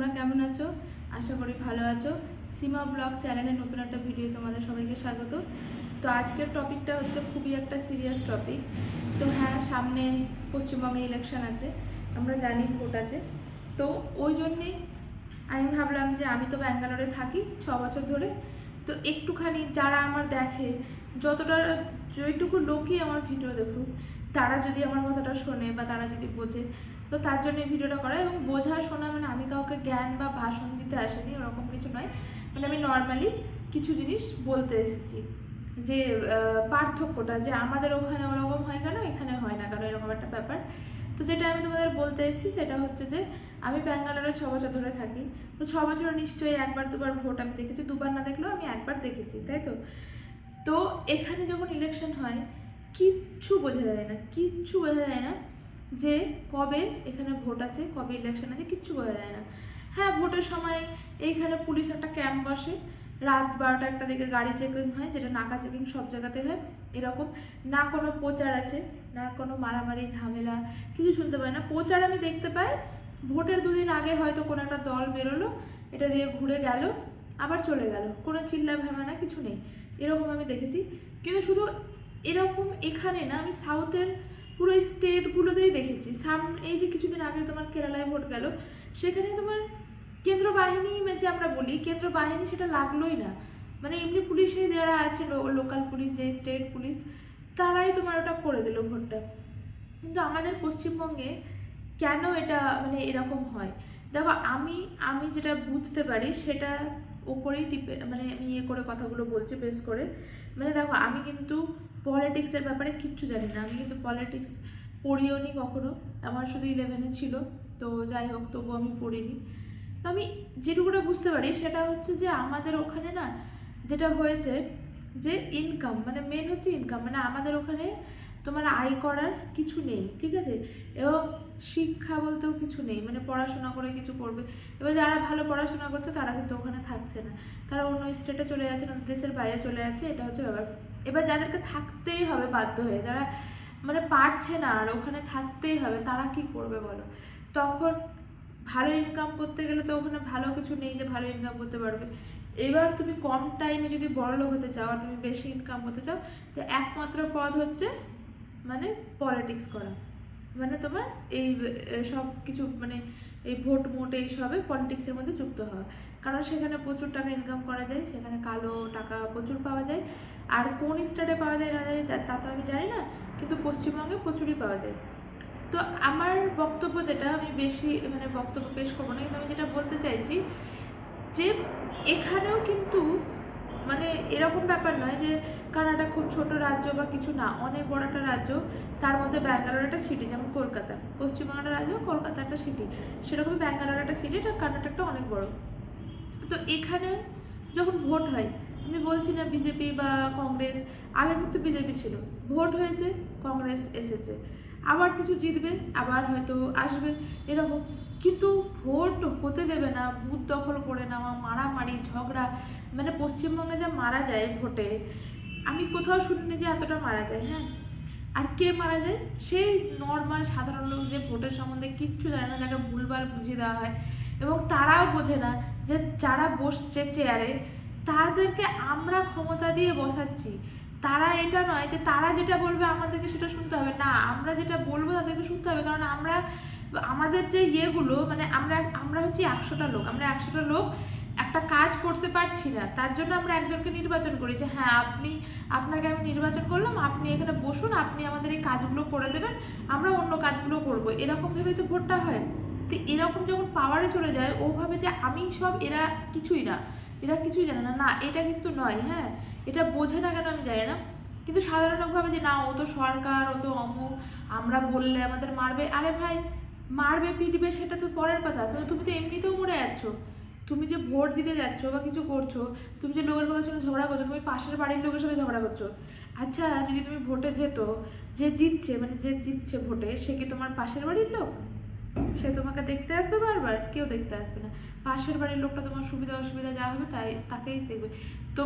তোমরা কেমন আছো? আশা করি ভালো আছো। সীমা ব্লগ চ্যানেলের নতুন একটা ভিডিও তোমাদের সবাইকে স্বাগত। তো আজকের টপিকটা হচ্ছে খুবই একটা সিরিয়াস টপিক। তো হ্যাঁ, সামনে পশ্চিমবঙ্গে ইলেকশন আছে, আমরা জানি ভোট আছে। তো ওই জন্যেই আমি ভাবলাম যে আমি তো ব্যাঙ্গালোরে থাকি 6 বছর ধরে, তো একটুখানি যারা আমার দেখে, যতটা যেটুকু লোকই আমার ভিডিও দেখুক, তারা যদি আমার কথাটা শোনে বা তারা যদি বোঝে, তো তার জন্য এই ভিডিওটা করা। এবং বোঝা শোনা মানে আমি কাউকে জ্ঞান বা ভাষণ দিতে আসিনি, ওরকম কিছু নয়। মানে আমি নর্মালি কিছু জিনিস বলতে এসেছি, যে পার্থক্যটা, যে আমাদের ওখানে ওরকম হয় কেন, এখানে হয় না কেন, এরকম একটা ব্যাপার। তো যেটা আমি তোমাদের বলতে এসেছি সেটা হচ্ছে যে আমি ব্যাঙ্গালোরে 6 বছর ধরে থাকি। তো 6 বছরে নিশ্চয়ই একবার দুবার ভোট আমি দেখেছি, দুবার না দেখলেও আমি একবার দেখেছি, তাই তো? তো এখানে যখন ইলেকশন হয়, কিচ্ছু বোঝা যায় না, কিচ্ছু বোঝা যায় না যে কবে এখানে ভোট আছে, কবে ইলেকশন আছে, কিচ্ছু বোঝা যায় না। হ্যাঁ, ভোটের সময় এইখানে পুলিশ একটা ক্যাম্প বসে, রাত 12টা একটা দিকে গাড়ি চেকিং হয়, যেটা নাকা চেকিং সব জায়গাতে হয়। এরকম না কোনো প্রচার আছে, না কোনো মারামারি ঝামেলা, কিছু শুনতে পাই না। প্রচার আমি দেখতে পাই ভোটের 2 দিন আগে, হয়তো কোনো একটা দল বেরোলো, এটা দিয়ে ঘুরে গেল, আবার চলে গেল, কোনো চিল্লা ভাঙানা কিছু নেই, এরকম আমি দেখেছি। কিন্তু শুধু এরকম এখানে না, আমি সাউথের পুরো স্টেটগুলোতেই দেখেছি। এই যে কিছুদিন আগে তোমার কেরালায় ভোট গেল, সেখানে তোমার কেন্দ্র বাহিনী, যে আমরা বলি কেন্দ্র বাহিনী, সেটা লাগলোই না। মানে এমনি পুলিশে যারা আছে, লোকাল পুলিশ, যে স্টেট পুলিশ, তারাই তোমার ওটা করে দিল ভোটটা। কিন্তু আমাদের পশ্চিমবঙ্গে কেন এটা মানে এরকম হয়? দেখো, আমি আমি যেটা বুঝতে পারি সেটা ওপরেই মানে আমি করে কথাগুলো বলছি বেশ করে। মানে দেখো, আমি কিন্তু পলিটিক্সের ব্যাপারে কিচ্ছু জানি না, আমি কিন্তু পলিটিক্স পড়িও নি কখনো, আমার শুধু 11-এ ছিল। তো যাই হোক, তবুও আমি পড়িনি। তো আমি যেটুকুটা বুঝতে পারি সেটা হচ্ছে যে আমাদের ওখানে না যেটা হয়েছে, যে ইনকাম, মানে মেন হচ্ছে ইনকাম। মানে আমাদের ওখানে তোমার আয় করার কিছু নেই, ঠিক আছে? এবং শিক্ষা বলতেও কিছু নেই, মানে পড়াশোনা করে কিছু করবে। এবার যারা ভালো পড়াশোনা করছে তারা কিন্তু ওখানে থাকছে না, তারা অন্য স্টেটে চলে যাচ্ছে, না দেশের বাইরে চলে যাচ্ছে, এটা হচ্ছে ব্যাপার। এবার যাদেরকে থাকতেই হবে বাধ্য হয়ে, যারা মানে পারছে না আর ওখানে থাকতেই হবে, তারা কি করবে বলো? তখন ভালো ইনকাম করতে গেলে তো ওখানে ভালো কিছু নেই যে ভালো ইনকাম করতে পারবে। এবার তুমি কম টাইমে যদি বড়লোক হতে চাও আর তুমি বেশি ইনকাম করতে চাও, তো একমাত্র পথ হচ্ছে মানে পলিটিক্স করা। মানে তোমার এই সব কিছু, মানে এই ভোট মোট এইসবে পলিটিক্সের মধ্যে যুক্ত হওয়া। কারণ সেখানে প্রচুর টাকা ইনকাম করা যায়, সেখানে কালো টাকা প্রচুর পাওয়া যায়। আর কোন স্টেটে পাওয়া যায় না জানি, তা তো আমি জানি না, কিন্তু পশ্চিমবঙ্গে প্রচুরই পাওয়া যায়। তো আমার বক্তব্য যেটা, আমি বেশি মানে বক্তব্য পেশ করবো না, কিন্তু আমি যেটা বলতে চাইছি যে এখানেও কিন্তু মানে এরকম ব্যাপার নয় যে কানাডা খুব ছোট রাজ্য বা কিছু না, অনেক বড় একটা রাজ্য। তার মধ্যে ব্যাঙ্গালোর একটা সিটি, যেমন কলকাতা পশ্চিমবঙ্গের রাজ্য, কলকাতা একটা সিটি, সেরকমই ব্যাঙ্গালোর একটা সিটি, এটা কানাডাটা অনেক বড়। তো এখানে যখন ভোট হয়, আমি বলছি না বিজেপি বা কংগ্রেস, আগে কিন্তু বিজেপি ছিল, ভোট হয়েছে, কংগ্রেস এসেছে, আবার কিছু জিতবে, আবার হয়তো আসবে, এরকম। কিন্তু ভোট হতে দেবে না, বুথ দখল করে নেওয়া, মারামারি ঝগড়া, মানে পশ্চিমবঙ্গে যা মারা যায় ভোটে, আমি কোথাও শুনিনি যে এতটা মারা যায়। হ্যাঁ, আর কে মারা যায়? সেই নর্মাল সাধারণ লোক, যে ভোটের সম্বন্ধে কিচ্ছু জানে না, যাকে ভুলভাল বুঝিয়ে দেওয়া হয়, এবং তারাও বোঝে না যে যারা বসছে চেয়ারে, তাদেরকে আমরা ক্ষমতা দিয়ে বসাচ্ছি। তারা এটা নয় যে তারা যেটা বলবে আমাদেরকে সেটা শুনতে হবে, না, আমরা যেটা বলবো তাদেরকে শুনতে হবে। কারণ আমরা আমাদের যে ইয়েগুলো, মানে আমরা আমরা হচ্ছে 100টা লোক, আমরা 100টা লোক একটা কাজ করতে পারছি না, তার জন্য আমরা একজনকে নির্বাচন করি, যে হ্যাঁ আপনাকে আমি নির্বাচন করলাম, আপনি এখানে বসুন, আপনি আমাদের এই কাজগুলো করে দেবেন, আমরা অন্য কাজগুলো করব, এরকম ভেবে তো ভোটটা হয়। তো এরকম যখন পাওয়ারে চলে যায়, ও ভাবে যে আমি সব, এরা কিছুই না, এরা কিছুই জানে না। না, এটা কিন্তু নয়। হ্যাঁ, এটা বোঝে না কেন আমি জানি না, কিন্তু সাধারণ লোক ভাবে যে না, ও তো সরকার, ও তো অমুক, আমরা বললে আমাদের মারবে। আরে ভাই, মারবে পিটবে সেটা তো পরের কথা, কিন্তু তুমি তো এমনিতেও মরে যাচ্ছ। তুমি যে ভোট দিতে যাচ্ছ বা কিছু করছো, তুমি যে লোকের লোকের সঙ্গে ঝগড়া করছো, তুমি পাশের বাড়ির লোকের সাথে ঝগড়া করছো। আচ্ছা, যদি তুমি ভোটে যেত, যে জিতছে, মানে যে জিতছে ভোটে, সে কি তোমার পাশের বাড়ির লোক? সে তোমাকে দেখতে আসবে? বারবার কেউ দেখতে আসবে না। পাশের বাড়ির লোকটা তোমার সুবিধা অসুবিধা যা হবে তাই তাকেই দেখবে। তো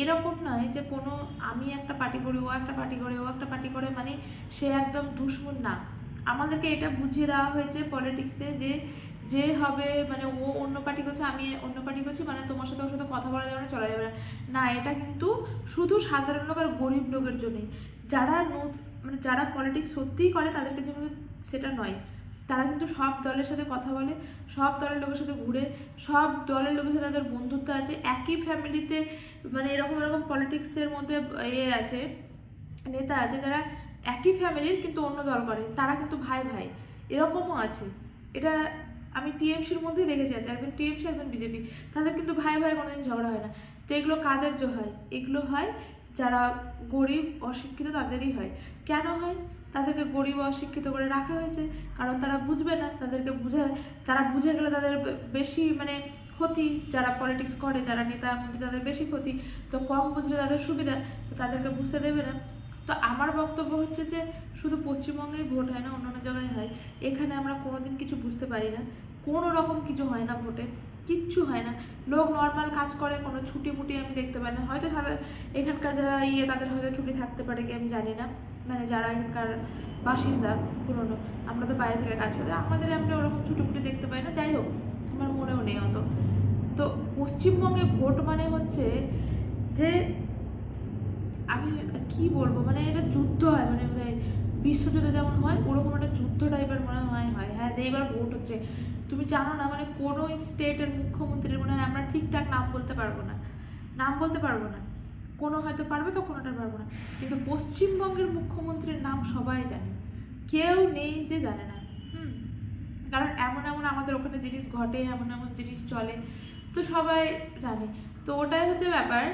এরকম নয় যে কোনো আমি একটা পার্টি করি, ও একটা পার্টি করে, ও একটা পার্টি করে, মানে সে একদম দুশমন না। আমাদেরকে এটা বুঝিয়ে দেওয়া হয়েছে পলিটিক্সে যে যে হবে মানে ও অন্য পার্টি করছে আমি অন্য পার্টি করছি মানে তোমার সাথে ওর সাথে কথা বলা যাবে না, চলা যাবে না, না এটা কিন্তু শুধু সাধারণ লোক আর গরিব লোকের জন্যই। যারা মানে যারা পলিটিক্স সত্যিই করে তাদেরকে জন্য সেটা নয়। তারা কিন্তু সব দলের সাথে কথা বলে, সব দলের লোকের সাথে ঘুরে, সব দলের লোকের সাথে তাদের বন্ধুত্ব আছে, একই ফ্যামিলিতে মানে এরকম এরকম পলিটিক্সের মধ্যে আছে নেতা আছে যারা একই ফ্যামিলির কিন্তু অন্য দল করে, তারা কিন্তু ভাই ভাই এরকমও আছে। এটা আমি টিএমসির মধ্যেই দেখেছি, আছে একজন টিএমসি একজন বিজেপি, তাদের কিন্তু ভাই ভাই কোনোদিন ঝগড়া হয় না। তো এগুলো কাদের হয়? এগুলো হয় যারা গরিব অশিক্ষিত তাদেরই হয়। কেন হয়? তাদেরকে গরিব অশিক্ষিত করে রাখা হয়েছে, কারণ তারা বুঝবে না, তাদেরকে তারা বুঝে গেলে তাদের বেশি মানে ক্ষতি, যারা পলিটিক্স করে যারা নেতা মন্ত্রী তাদের বেশি ক্ষতি, তো কম বুঝলে তাদের সুবিধা, তো তাদেরকে বুঝতে দেবে না। তো আমার বক্তব্য হচ্ছে যে শুধু পশ্চিমবঙ্গেই ভোট হয় না, অন্যান্য জায়গায় হয়। এখানে আমরা কোনোদিন কিছু বুঝতে পারি না, কোনো রকম কিছু হয় না ভোটে, কিচ্ছু হয় না। লোক নর্মাল কাজ করে, কোনো ছুটি মুটি আমি দেখতে পাই না। হয়তো এখানকার যারা তাদের হয়তো ছুটি থাকতে পারে কি আমি জানি না, মানে যারা এখানকার বাসিন্দা পুরনো, আমরা তো বাইরে থেকে কাজ করি, আমাদের আমরা ওরকম ছুটি মুটি দেখতে পাই না। যাই হোক, আমার মনেও নেই অত। তো পশ্চিমবঙ্গে ভোট মানে হচ্ছে যে আমি কি বলবো, মানে এটা যুদ্ধ হয়, মানে বিশ্বযুদ্ধ যেমন হয় ওরকম একটা যুদ্ধ টাইপের মনে হয়। হ্যাঁ, যে এবার ভোট হচ্ছে, তুমি জানো না মানে কোনো স্টেটের মুখ্যমন্ত্রীর মনে হয় আমরা ঠিকঠাক নাম বলতে পারবো না, কোনো হয়তো পারবে তো কোনোটা পারবো না, কিন্তু পশ্চিমবঙ্গের মুখ্যমন্ত্রীর নাম সবাই জানে, কেউ নেই যে জানে না। কারণ এমন এমন আমাদের ওখানে জিনিস ঘটে, এমন এমন জিনিস চলে, তো সবাই জানে। তো ওটাই হচ্ছে ব্যাপার।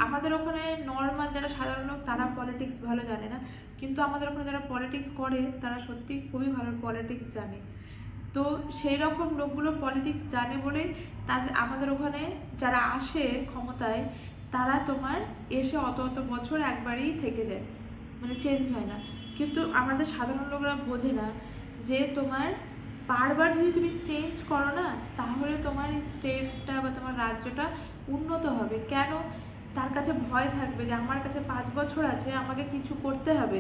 আমাদের ওখানে নর্মাল যারা সাধারণ লোক তারা পলিটিক্স ভালো জানে না, কিন্তু আমাদের ওখানে যারা পলিটিক্স করে তারা সত্যি খুবই ভালো পলিটিক্স জানে। তো সেই রকম লোকগুলো পলিটিক্স জানে বলেই তাদের আমাদের ওখানে যারা আসে ক্ষমতায় তারা তোমার এসে অত অত বছর একবারেই থেকে যায়, মানে চেঞ্জ হয় না। কিন্তু আমাদের সাধারণ লোকরা বোঝে না যে তোমার বারবার যদি তুমি চেঞ্জ করো না তাহলে তোমার স্টেটটা বা তোমার রাজ্যটা উন্নত হবে। কেন? তার কাছে ভয় থাকবে যে আমার কাছে 5 বছর আছে, আমাকে কিছু করতে হবে,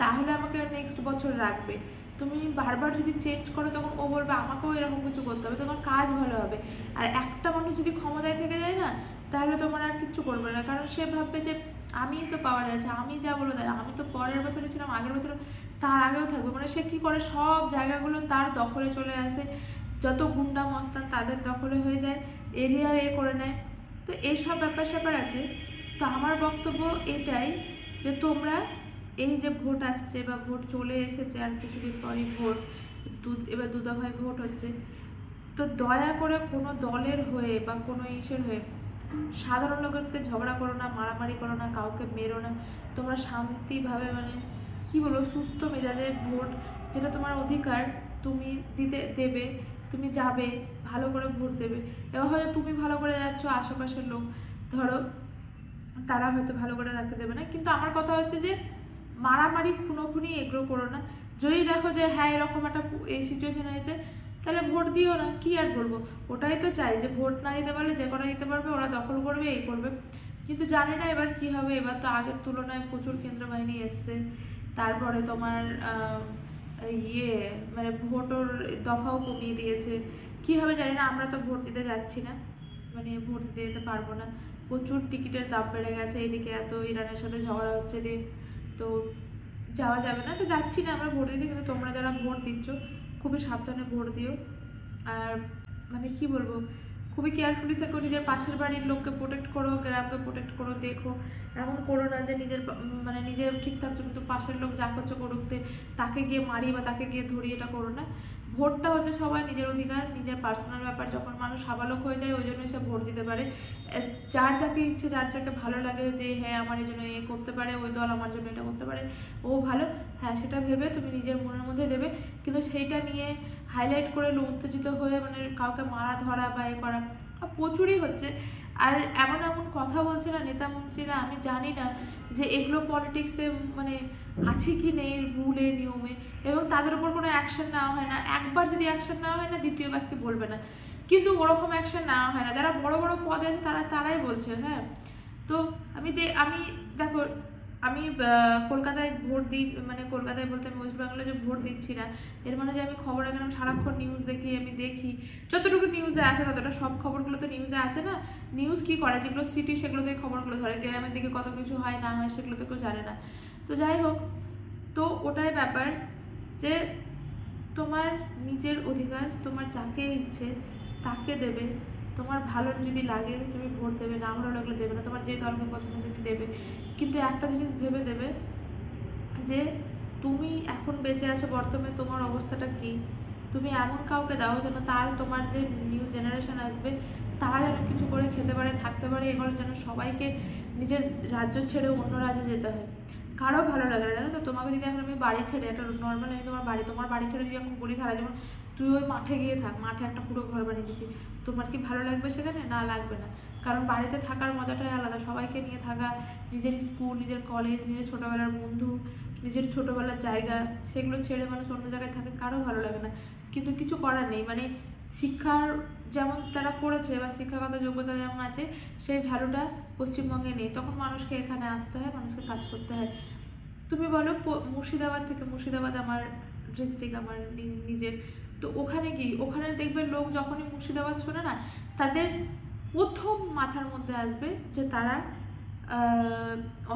তাহলে আমাকে নেক্সট বছর রাখবে। তুমি বারবার যদি চেঞ্জ করো তখন ও বলবে আমাকেও এরকম কিছু করতে হবে, তোমার কাজ ভালো হবে। আর একটা মানুষ যদি ক্ষমতায় থেকে যায় না তাহলে তোমার আর কিচ্ছু করবে না, কারণ সে ভাববে যে আমি তো পাওয়ারে আছে, আমি যা বলো তাই, আমি তো পরের বছরে ছিলাম, আগের বছর তার আগেও থাকবে, মানে সে কী করে সব জায়গাগুলো তার দখলে চলে আসে, যত গুন্ডা মস্তান তাদের দখলে হয়ে যায়, এরিয়ার করে নেয়। তো এইসব ব্যাপার স্যাপার আছে। তো আমার বক্তব্য এটাই যে তোমরা এই যে ভোট আসছে বা ভোট চলে এসেছে আর কিছুদিন পরই ভোট, এবার 2 দফায় ভোট হচ্ছে, তো দয়া করে কোনো দলের হয়ে বা কোনো ইসের হয়ে সাধারণ লোকেরকে ঝগড়া করো না, মারামারি করো না, কাউকে মেরো না। তোমরা শান্তিভাবে মানে কি বলবো সুস্থ মেজাজে ভোট, যেটা তোমার অধিকার তুমি দেবে, তুমি যাবে ভালো করে ভোট দেবে। এবার হয়তো তুমি ভালো করে যাচ্ছ, আশেপাশের লোক ধরো তারা হয়তো ভালো করে রাখতে দেবে না, কিন্তু আমার কথা হচ্ছে যে মারামারি খুনোখুনি এগুলো করো না। যদি দেখো যে হ্যাঁ এরকম একটা এই সিচুয়েশন হয়েছে তাহলে ভোট দিও না, কি আর বলবো। ওটাই তো চাই যে ভোট না দিতে পারলে যে কটা দিতে পারবে ওরা দখল করবে, এই করবে। কিন্তু জানি না এবার কি হবে। এবার তো আগের তুলনায় প্রচুর কেন্দ্র বাহিনী এসছে, তারপরে তোমার মানে ভোটর দফাও কমিয়ে দিয়েছে, কি হবে জানি না। আমরা তো ভোট দিতে যাচ্ছি না, মানে ভোট দিতে যেতে পারবো না, প্রচুর টিকিটের দাম বেড়ে গেছে, এদিকে এত ইরানের সাথে ঝগড়া হচ্ছে রে, তো যাওয়া যাবে না, তো যাচ্ছি না আমরা ভোট দিতে। কিন্তু তোমরা যারা ভোট দিচ্ছ খুবই সাবধানে ভোট দিও, আর মানে কি বলবো খুবই কেয়ারফুলি থেকো, নিজের পাশের বাড়ির লোককে প্রোটেক্ট করো, গ্রামকে প্রোটেক্ট করো। দেখো এমন করো না যে মানে নিজের ঠিক থাকছো কিন্তু পাশের লোক যা করছো করুকতে তাকে গিয়ে মারি বা তাকে গিয়ে ধরি, এটা করো না। ভোটটা হচ্ছে সবার নিজের অধিকার, নিজের পার্সোনাল ব্যাপার। যখন মানুষ সাবালক হয়ে যায় ওই জন্যই সে ভোট দিতে পারে। যার যাকে ইচ্ছে, যার যাকে ভালো লাগে যে হ্যাঁ আমার এই জন্য এ করতে পারে, ওই দল আমার জন্য এটা করতে পারে, ও ভালো, হ্যাঁ সেটা ভেবে তুমি নিজের মনের মধ্যে দেবে। কিন্তু সেইটা নিয়ে হাইলাইট করে উত্তেজিত হয়ে মানে কাউকে মারা ধরা বা এ করা প্রচুরই হচ্ছে। আর এমন এমন কথা বলছে না নেতা মন্ত্রীরা, আমি জানি না যে এগুলো পলিটিক্সে মানে আছে কি নেই রুলে নিয়মে, এবং তাদের উপর কোনো অ্যাকশন নেওয়া হয় না। একবার যদি অ্যাকশন নেওয়া হয় না দ্বিতীয় ব্যক্তি বলবে না, কিন্তু ওরকম অ্যাকশন নেওয়া হয় না। যারা বড় বড় পদে আছে তারাই বলছে। হ্যাঁ, তো আমি দেখো আমি কলকাতায় ভোট দিই, মানে কলকাতায় বলতে আমি ওয়েস্ট বেঙ্গলে যে ভোট দিচ্ছি না এর মানে যে আমি খবর এখন আমি সারাক্ষণ নিউজ দেখি, আমি দেখি যতটুকু নিউজে আসে ততটা, সব খবরগুলো তো নিউজে আসে না। নিউজ কি করে, যেগুলো সিটি সেগুলোতে খবরগুলো ধরে, গ্রামের দিকে কত কিছু হয় না হয় সেগুলো তো কেউ জানে না। তো যাই হোক, তো ওটাই ব্যাপার যে তোমার নিজের অধিকার, তোমার যাকে ইচ্ছে তাকে দেবে, তোমার ভালো যদি লাগে তুমি ভোট দেবে, না ভালো লাগলে দেবে না, তোমার যে দলকে পছন্দ তুমি দেবে, কিন্তু একটা জিনিস ভেবে দেবে যে তুমি এখন বেঁচে আছো বর্তমানে, তোমার অবস্থাটা কি, তুমি এমন কাউকে দাও যেন তার, তোমার যে নিউ জেনারেশন আসবে তারা যেন কিছু করে খেতে পারে, থাকতে পারে, এগুলো যেন সবাইকে নিজের রাজ্য ছেড়ে অন্য রাজ্যে যেতে হয়। কারো ভালো লাগে না, জানো তো? তোমাকে যদি এখন আমি বাড়ি ছেড়ে একটা নর্মাল, আমি তোমার বাড়ি ছেড়ে যদি এখন বলি সারা যেমন তুই ওই মাঠে গিয়ে থাক, মাঠে একটা পুরো ঘর বানিয়ে দিয়েছি, তোমার কি ভালো লাগবে সেখানে? না, লাগবে না। কারণ বাড়িতে থাকার মজাটাই আলাদা, সবাইকে নিয়ে থাকা, নিজের স্কুল, নিজের কলেজ, নিজের ছোটোবেলার বন্ধু, নিজের ছোটোবেলার জায়গা, সেগুলো ছেড়ে মানুষ অন্য জায়গায় থাকে, কারো ভালো লাগে না। কিন্তু কিছু করার নেই, মানে শিক্ষার যেমন তারা করেছে বা শিক্ষাগত যোগ্যতা যেমন আছে সেই ভ্যালুটা পশ্চিমবঙ্গে নেই, তখন মানুষকে এখানে আসতে হয়, মানুষকে কাজ করতে হয়। তুমি বলো মুর্শিদাবাদ থেকে, মুর্শিদাবাদ আমার ডিস্ট্রিক্ট, আমার নিজের, তো ওখানে কি, ওখানে দেখবে লোক যখনই মুর্শিদাবাদ শোনে না, তাদের প্রথম মাথার মধ্যে আসবে যে তারা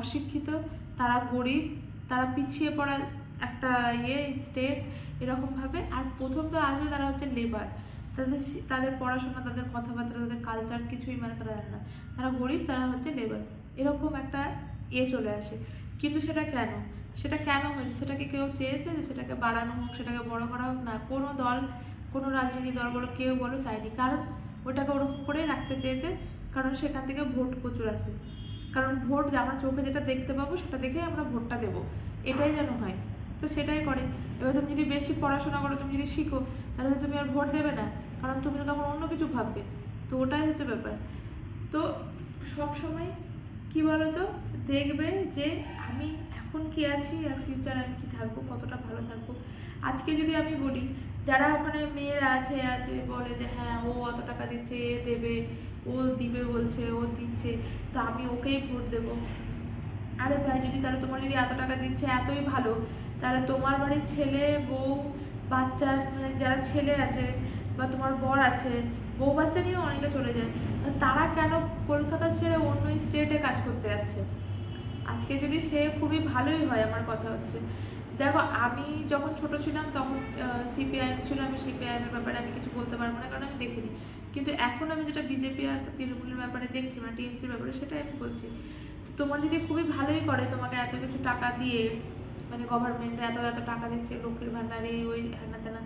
অশিক্ষিত, তারা গরিব, তারা পিছিয়ে পড়া একটা স্টেট, এরকমভাবে। আর প্রথম তো আসবে তারা হচ্ছে লেবার, তাদের তাদের পড়াশোনা, তাদের কথাবার্তা, তাদের কালচার কিছুই মানে তারা জানে না, তারা গরিব, তারা হচ্ছে লেবার, এরকম একটা চলে আসে। কিন্তু সেটা কেন, সেটা কেন হয়েছে, সেটাকে কেউ চেয়েছে যে সেটাকে বাড়ানো হোক, সেটাকে বড় করা হোক? না, কোনো দল, কোনো রাজনীতি দল বলো, কেউ বলো চায়নি, কারণ ওটাকে ওরকম করেই রাখতে চেয়েছে, কারণ সেখান থেকে ভোট প্রচুর আসে, কারণ ভোট আমরা চোখে যেটা দেখতে পাবো সেটা দেখে আমরা ভোটটা দেবো, এটাই যেন হয়। তো সেটাই করে। এবার তুমি যদি বেশি পড়াশোনা করো, তুমি যদি শিখো, তাহলে তো তুমি আর ভোট দেবে না, কারণ তুমি তো তখন অন্য কিছু ভাববে। তো ওটাই হচ্ছে ব্যাপার। তো সব সময় কি বলতো, দেখবে যে আমি এখন কি আছি আর ফিউচারে আমি কি থাকবো, কতটা ভালো থাকবো। আজকে যদি আমি বলি, যারা ওখানে মেয়েরা আছে আছে বলে যে হ্যাঁ ও অত টাকা দিচ্ছে, এ দেবে, ও দিবে বলছে, ও দিচ্ছে, তো আমি ওকেই ভোট দেবো। আরে ভাই, যদি তাহলে তোমার যদি এত টাকা দিচ্ছে, এতই ভালো, তাহলে তোমার বাড়ির ছেলে, বউ, বাচ্চা, মানে যারা ছেলে আছে বা তোমার বর আছে, বউ বাচ্চা নিয়েও অনেকে চলে যায়, তারা কেন কলকাতা ছেড়ে অন্য স্টেটে কাজ করতে যাচ্ছে? আজকে যদি সে খুবই ভালোই হয়, আমার কথা হচ্ছে, দেখো আমি যখন ছোট ছিলাম তখন সিপিআইএম ছিল, আমি সিপিআইএমের ব্যাপারে আমি কিছু বলতে পারবো না, কারণ আমি দেখিনি। কিন্তু এখন আমি যেটা বিজেপি আর তৃণমূলের ব্যাপারে দেখছি, মানে টিএমসির ব্যাপারে, সেটাই আমি বলছি। তোমার যদি খুবই ভালোই করে, তোমাকে এত কিছু টাকা দিয়ে, মানে গভর্নমেন্ট এত এত টাকা দিচ্ছে, লক্ষ্মীর ভান্ডারে, ওই হ্যানা তেনা,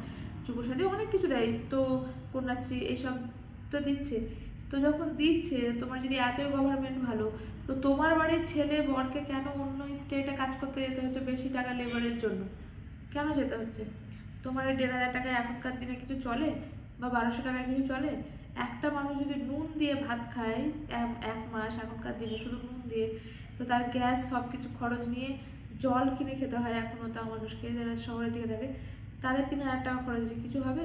যুবসাথী, অনেক কিছু দেয়, তো কন্যাশ্রী এইসব তো দিচ্ছে। তো যখন দিচ্ছে, তোমার যদি এতই গভর্নমেন্ট ভালো, তো তোমার বাড়ির ছেলে বরকে কেন অন্য স্টেটে কাজ করতে যেতে হচ্ছে বেশি টাকা লেবারের জন্য? কেন যেতে হচ্ছে? তোমার এই 1,500 টাকায় এখনকার দিনে কিছু চলে, বা 1200 টাকায় কিছু চলে? একটা মানুষ যদি নুন দিয়ে ভাত খায় এক মাস এখনকার দিনে, শুধু নুন দিয়ে, তো তার গ্যাস সব কিছু খরচ নিয়ে জল কিনে খেতে হয় এখনও, তাও মানুষকে যারা শহরের দিকে থাকে, তাদের 3,000 টাকা খরচ আছে, কিছু হবে?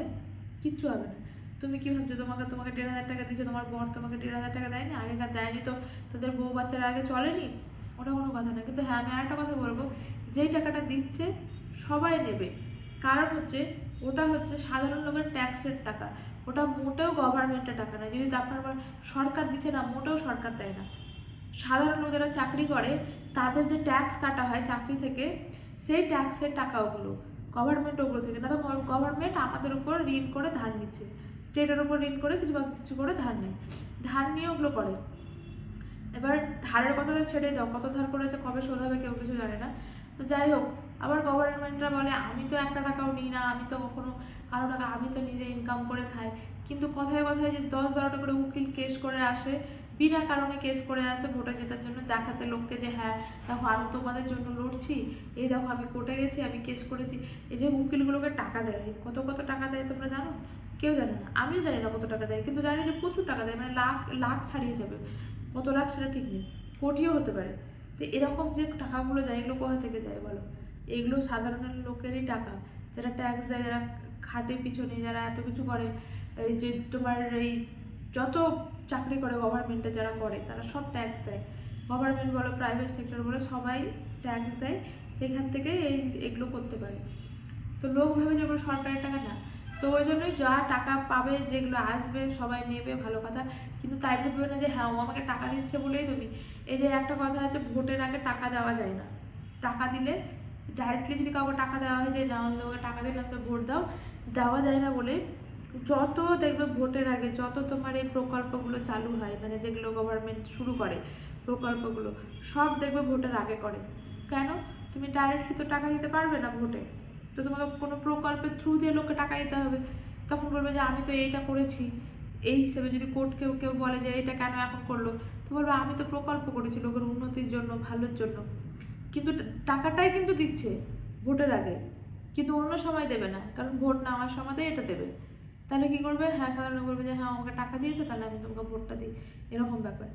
কিচ্ছু হবে না। তুমি কি ভাবছো তোমাকে তোমাকে 1,500 টাকা দিচ্ছে, তোমার বর তোমাকে 1,500 টাকা দেয়নি? আগেকার দেয়নি তো তাদের বউ বাচ্চারা আগে চলেনি? ওটা কোনো কথা না। কিন্তু হ্যাঁ, আমি আরেকটা কথা বলবো, যেই টাকাটা দিচ্ছে সবাই নেবে, কারণ হচ্ছে ওটা হচ্ছে সাধারণ লোকের ট্যাক্সের টাকা, ওটা মোটেও গভর্নমেন্টের টাকা না। যদি আপনার সরকার দিচ্ছে না, মোটেও সরকার দেয় না। সাধারণ লোক যারা চাকরি করে তাদের যে ট্যাক্স কাটা হয় চাকরি থেকে, সেই ট্যাক্সের টাকা ওগুলো, গভর্নমেন্ট ওগুলো থেকে না। তো গভর্নমেন্ট আমাদের উপর ঋণ করে ধার নিচ্ছে, স্টেটের উপর ঋণ করে কিছু বা কিছু করে ধার নেয়, ধার নিয়ে ওগুলো করে। এবার ধারের কথা তো ছেড়ে দাও, কত ধার করেছে, কবে শোধ হবে কেউ কিছু জানে না। তো যাই হোক, আবার গভর্নমেন্টরা বলে আমি তো একটা টাকাও নিই না, আমি তো কখনো কারো টাকা, আমি তো নিজে ইনকাম করে খাই। কিন্তু কথায় কথায় যে 10-12টা করে উকিল কেস করে আসে, বিনা কারণে কেস করে আসে ভোটে জেতার জন্য, দেখাতে লোককে যে হ্যাঁ দেখো আমি তোমাদের জন্য লড়ছি, এই দেখো আমি কোর্টে গেছি, আমি কেস করেছি। এই যে উকিলগুলোকে টাকা দেয়, কত কত টাকা দেয় তোমরা জানো? কেউ জানে না, আমিও জানি না কত টাকা দেয়, কিন্তু জানি যে প্রচুর টাকা দেয়, মানে লাখ লাখ ছাড়িয়ে যাবে, কত লাখ সেটা ঠিক নেই, কোটিও হতে পারে। তো এরকম যে টাকাগুলো যায়, এগুলো কোথা থেকে যায় বলো? এগুলো সাধারণ লোকেরই টাকা, যারা ট্যাক্স দেয়, যারা খাটে পিছনে, যারা এত কিছু করে, এই যে তোমার এই যত চাকরি করে গভর্নমেন্টে যারা করে, তারা সব ট্যাক্স দেয়। গভর্নমেন্ট বলো প্রাইভেট সেক্টর বলো সবাই ট্যাক্স দেয়, সেখান থেকে এগুলো করতে পারে। তো লোক ভাবে যেগুলো সরকারের টাকা না, তো ওই জন্যই যা টাকা পাবে যেগুলো আসবে সবাই নেবে, ভালো কথা। কিন্তু তাই ভাববে না যে হ্যাঁ ও আমাকে টাকা দিচ্ছে বলেই তুমি। এই যে একটা কথা আছে, ভোটের আগে টাকা দেওয়া যায় না। টাকা দিলে ডাইরেক্টলি যদি কাউকে টাকা দেওয়া হয় যে না আমি তোমাকে টাকা দিলাম তো ভোট দাও, দেওয়া যায় না বলে যত দেখবে ভোটের আগে যত তোমার এই প্রকল্পগুলো চালু হয়, মানে যেগুলো গভর্নমেন্ট শুরু করে প্রকল্পগুলো, সব দেখবে ভোটের আগে করে। কেন? তুমি ডাইরেক্টলি তো টাকা দিতে পারবে না ভোটে, তো তোমাকে কোনো প্রকল্পের থ্রু দিয়ে লোককে টাকা দিতে হবে। তখন বলবে যে আমি তো এইটা করেছি, এই হিসেবে যদি কোর্ট কেউ কেউ বলে যে এটা কেন এখন করলো, তো বলবে আমি তো প্রকল্প করেছি লোকের উন্নতির জন্য, ভালোর জন্য। কিন্তু টাকাটাই কিন্তু দিচ্ছে ভোটের আগে, কিন্তু অন্য সময় দেবে না, কারণ ভোট নেওয়ার সময়তে এটা দেবে। তাহলে কি করবে? হ্যাঁ সাধারণ বলবে যে হ্যাঁ আমাকে টাকা দিয়েছে তাহলে আমি তোমাকে ভোটটা দিই, এরকম ব্যাপার।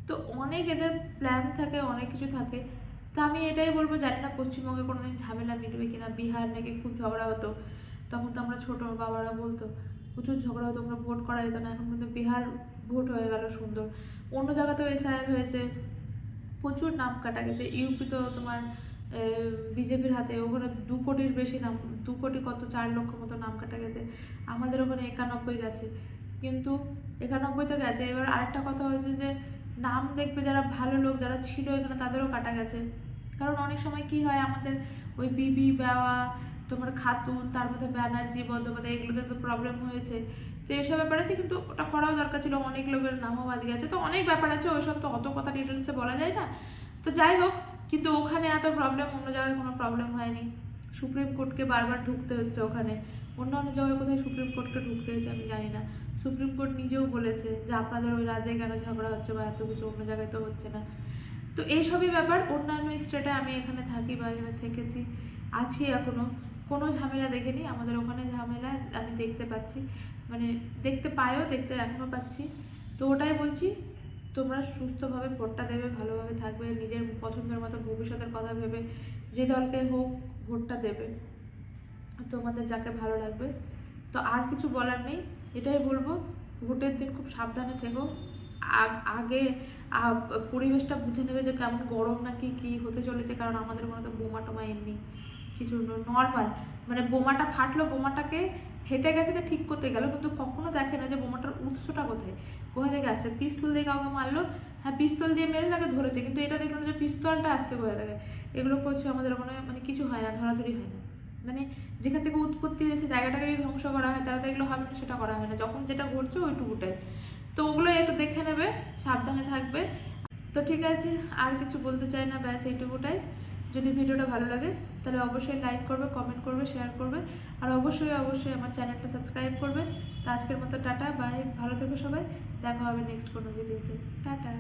তো অনেক এদের প্ল্যান থাকে, অনেক কিছু থাকে। তো আমি এটাই বলবো, জানি না পশ্চিমবঙ্গে কোনোদিন ঝামেলা মিটবে কিনা। বিহার নাকি খুব ঝগড়া হতো, তখন তো আমরা ছোটো, বাবারা বলতো প্রচুর ঝগড়া হতো, আমরা ভোট করা যেত না। এখন কিন্তু বিহার ভোট হয়ে গেল সুন্দর, অন্য জায়গাতেও এসআইআর হয়েছে, প্রচুর নাম কাটা গেছে। ইউপি তো তোমার বিজেপির হাতে, ওখানে 2 কোটির বেশি নাম, 2 কোটি কত 4 লক্ষ মতো নাম কাটা গেছে। আমাদের ওখানে 91 গেছে, কিন্তু 91 তো গেছে। এবার আরেকটা কথা হয়েছে যে নাম দেখবে যারা ভালো লোক যারা ছিল এখানে তাদেরও কাটা গেছে। কারণ অনেক সময় কি হয়, আমাদের ওই বিবি বেওয়া, তোমার খাতুন, তার মধ্যে ব্যানার্জি বন্দ্যোপাধ্যায়, এগুলোতে তো প্রবলেম হয়েছে। তো এইসব ব্যাপার আছে, কিন্তু ওটা করাও দরকার ছিল। অনেক লোকের নামও বাদ গেছে, তো অনেক ব্যাপার আছে, ওইসব তো অত কথা ডিটেলসে বলা যায় না। তো যাই হোক, কিন্তু ওখানে এত প্রবলেম, অন্য জায়গায় কোনো প্রবলেম হয়নি। সুপ্রিম কোর্টকে বারবার ঢুকতে হচ্ছে ওখানে, অন্য অন্য জায়গায় কোথায় সুপ্রিম কোর্টকে ঢুকতে হয়েছে আমি জানি না। সুপ্রিম কোর্ট নিজেও বলেছে যে আপনাদের ওই রাজ্যে কেন ঝগড়া হচ্ছে বা এত কিছু, অন্য জায়গায় তো হচ্ছে না। তো এইসবই ব্যাপার। অন্যান্য স্টেটে আমি এখানে থাকি বা এখানে থেকেছি, আছি এখনও, কোনো ঝামেলা দেখিনি। আমাদের ওখানে ঝামেলা আমি দেখতে পাচ্ছি, মানে দেখতে পাইও, দেখতে এখনও পাচ্ছি। তো ওটাই বলছি, তোমরা সুস্থভাবে ভোটটা দেবে, ভালোভাবে থাকবে, নিজের পছন্দের মতো ভবিষ্যতের কথা ভেবে যে দলকে হোক ভোটটা দেবে, তোমাদের যাকে ভালো লাগবে। তো আর কিছু বলার নেই, এটাই বলবো, ভোটের দিন খুব সাবধানে থেকো। আগে পরিবেশটা বুঝে নেবে যে কেমন গরম নাকি কী হতে চলেছে, কারণ আমাদের ওখানে তো বোমা টোমা এমনি কিছু নর্মাল, মানে বোমাটা ফাটলো, বোমাটাকে হেঁটে গেছে তো ঠিক করতে গেল, কিন্তু কখনো দেখে না যে বোমাটার উৎসটা কোথায়, কোথা থেকে আসছে। পিস্তল দিয়ে কাউকে মারলো, হ্যাঁ পিস্তল দিয়ে মেরে তাকে ধরেছে, কিন্তু এটা দেখলো না যে পিস্তলটা আসতে কোথা থেকে। এগুলো করছে আমাদের ওখানে, মানে কিছু হয় না, ধরাধরি হয় না। মানে যেখান থেকে উৎপত্তি হয়েছে জায়গাটাকে যদি ধ্বংস করা হয় তাহলে তো এগুলো হবে না, সেটা করা হয় না। যখন যেটা ঘটছে ওইটুকুটাই, তো ওগুলো একটু দেখে নেবে, সাবধানে থাকবে। তো ঠিক আছে, আর কিছু বলতে চাই না, ব্যাস এইটুকুটাই। যদি ভিডিওটা ভালো লাগে তাহলে অবশ্যই লাইক করবে, কমেন্ট করবে, শেয়ার করবে, আর অবশ্যই অবশ্যই আমার চ্যানেলটা সাবস্ক্রাইব করবে। তো আজকের মতো টাটা, বাই, ভালো থেকো সবাই, দেখা হবে নেক্সট কোনো ভিডিওতে। টাটা।